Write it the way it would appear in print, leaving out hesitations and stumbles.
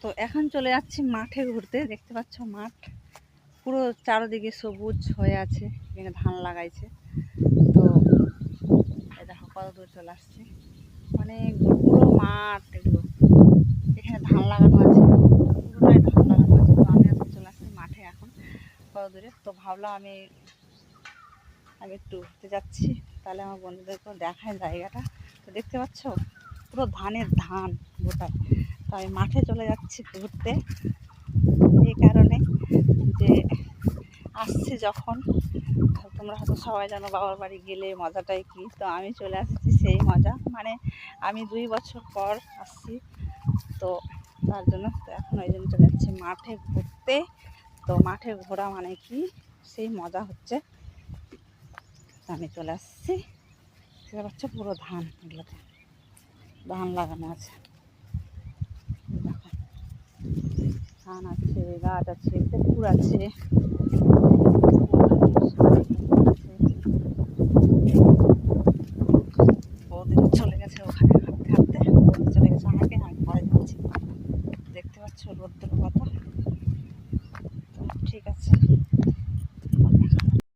তো এখন চলে যাচ্ছি মাঠে ঘুরতে। দেখতে পাচ্ছ মাঠ পুরো চারদিকে সবুজ হয়ে আছে, এখানে ধান লাগাইছে। তো এই দেখো কত দূর চলে আসছে, মানে পুরো মাঠ এগুলো, এখানে ধান লাগানো আছে, পুরোটাই ধান লাগানো আছে। তো আমি আজকে চলে আসছি মাঠে এখন কত দূরে। তো ভাবলাম আমি একটু ঘুরতে যাচ্ছি, তাহলে আমার বন্ধুদেরকেও দেখায় জায়গাটা। তো দেখতে পাচ্ছ পুরো ধানের ধান গোটায়। তো আমি মাঠে চলে যাচ্ছি ঘুরতে এই কারণে যে আসছি যখন, তোমরা হয়তো সবাই জানো বাবার বাড়ি গেলে মজাটাই কী। তো আমি চলে আসছি সেই মজা, মানে আমি 2 বছর পর আসছি। তো তার জন্য তো এখন ওই জন্য চলে যাচ্ছি মাঠে ঘুরতে। তো মাঠে ঘোরা মানে কি সেই মজা হচ্ছে। তো আমি চলে আসছি, সেটা হচ্ছে পুরো ধান, এগুলোতে ধান লাগানো আছে। দেখো ধান আছে, গাছ আছে, পুকুর আছে, বৌদিরা চলে গেছে ওখানে হাঁটতে হাঁটতে, বৌদি চলে গেছে আগে, আমি পরে যাচ্ছি। দেখতে পাচ্ছ রোদ্দুর কথা। তো ঠিক আছে।